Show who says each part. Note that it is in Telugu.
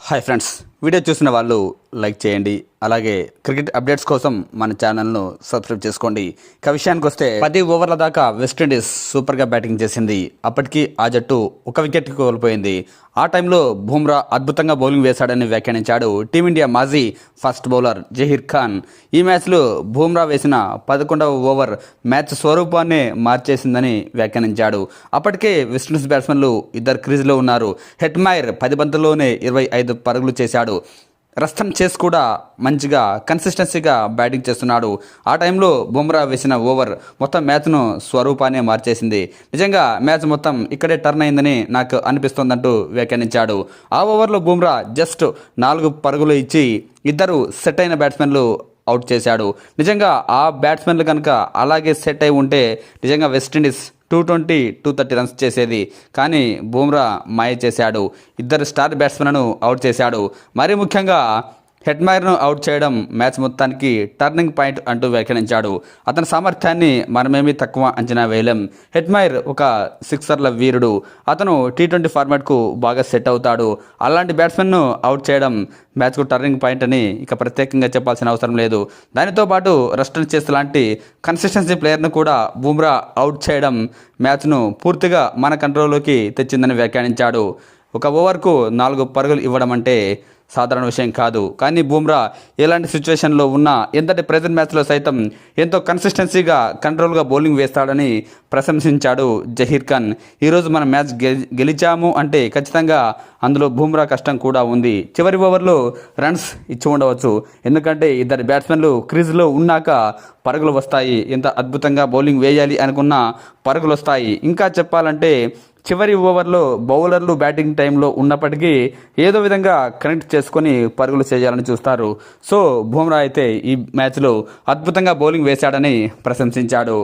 Speaker 1: హాయ్ ఫ్రెండ్స్, వీడియో చూసిన వాళ్ళు లైక్ చేయండి. అలాగే క్రికెట్ అప్డేట్స్ కోసం మన ఛానల్ను సబ్స్క్రైబ్ చేసుకోండి. ఇక విషయానికి వస్తే 10 ఓవర్ల దాకా వెస్టిండీస్ సూపర్గా బ్యాటింగ్ చేసింది. అప్పటికి ఆ జట్టు ఒక వికెట్ కోల్పోయింది. ఆ టైంలో బుమ్రా అద్భుతంగా బౌలింగ్ వేశాడని వ్యాఖ్యానించాడు టీమిండియా మాజీ ఫస్ట్ బౌలర్ జహీర్ ఖాన్. ఈ మ్యాచ్లో బుమ్రా వేసిన 11వ ఓవర్ మ్యాచ్ స్వరూపాన్నే మార్చేసిందని వ్యాఖ్యానించాడు. అప్పటికే వెస్టిండీస్ బ్యాట్స్మెన్లు ఇద్దరు క్రీజ్లో ఉన్నారు. హెట్మైర్ 10 బంతుల్లోనే 25 పరుగులు చేశాడు. రస్టన్ చేస్ కూడా మంచిగా కన్సిస్టెన్సీగా బ్యాటింగ్ చేస్తున్నాడు. ఆ టైంలో బుమ్రా వేసిన ఓవర్ మొత్తం మ్యాచ్ను స్వరూపాన్ని మార్చేసింది. నిజంగా మ్యాచ్ మొత్తం ఇక్కడే టర్న్ అయిందని నాకు అనిపిస్తోందంటూ వ్యాఖ్యానించాడు. ఆ ఓవర్లో బుమ్రా జస్ట్ 4 పరుగులు ఇచ్చి ఇద్దరు సెట్ అయిన బ్యాట్స్మెన్లు అవుట్ చేశాడు. నిజంగా ఆ బ్యాట్స్మెన్లు కనుక అలాగే సెట్ అయి ఉంటే నిజంగా వెస్టిండీస్ 220-230 రన్స్ చేసేది. కానీ బుమ్రా మాయ చేశాడు. ఇద్దరు స్టార్ బ్యాట్స్మెన్లను అవుట్ చేశాడు. మరీ ముఖ్యంగా హెట్మైర్ను అవుట్ చేయడం మ్యాచ్ మొత్తానికి టర్నింగ్ పాయింట్ అంటూ వ్యాఖ్యానించాడు. అతని సామర్థ్యాన్ని మనమేమీ తక్కువ అంచనా వేయలేం. హెట్మైర్ ఒక సిక్సర్ల వీరుడు. అతను T20 ఫార్మాట్కు బాగా సెట్ అవుతాడు. అలాంటి బ్యాట్స్మెన్ను అవుట్ చేయడం మ్యాచ్కు టర్నింగ్ పాయింట్ అని ఇక ప్రత్యేకంగా చెప్పాల్సిన అవసరం లేదు. దానితో పాటు రస్టన్ చేస్ లాంటి కన్సిస్టెన్సీ ప్లేయర్ను కూడా బుమ్రా అవుట్ చేయడం మ్యాచ్ను పూర్తిగా మన కంట్రోల్లోకి తెచ్చిందని వ్యాఖ్యానించాడు. ఒక ఓవర్కు 4 పరుగులు ఇవ్వడం అంటే సాధారణ విషయం కాదు. కానీ బుమ్రా ఎలాంటి సిచ్యువేషన్లో ఉన్నా ఎంతటి ప్రెజెంట్ మ్యాచ్లో సైతం ఎంతో కన్సిస్టెన్సీగా కంట్రోల్గా బౌలింగ్ వేస్తాడని ప్రశంసించాడు జహీర్ ఖాన్. ఈరోజు మనం మ్యాచ్ గెలిచాము అంటే ఖచ్చితంగా అందులో బుమ్రా కష్టం కూడా ఉంది. చివరి ఓవర్లో రన్స్ ఇచ్చి ఉండవచ్చు. ఎందుకంటే ఇద్దరు బ్యాట్స్మెన్లు క్రీజ్లో ఉన్నాక పరుగులు వస్తాయి. ఎంత అద్భుతంగా బౌలింగ్ వేయాలి అనుకున్న పరుగులు వస్తాయి. ఇంకా చెప్పాలంటే చివరి ఓవర్లో బౌలర్లు బ్యాటింగ్ టైంలో ఉన్నప్పటికీ ఏదో విధంగా కనెక్ట్ చేసుకొని పరుగులు చేయాలని చూస్తారు. సో బుమ్రా అయితే ఈ మ్యాచ్లో అద్భుతంగా బౌలింగ్ వేశాడని ప్రశంసించాడు.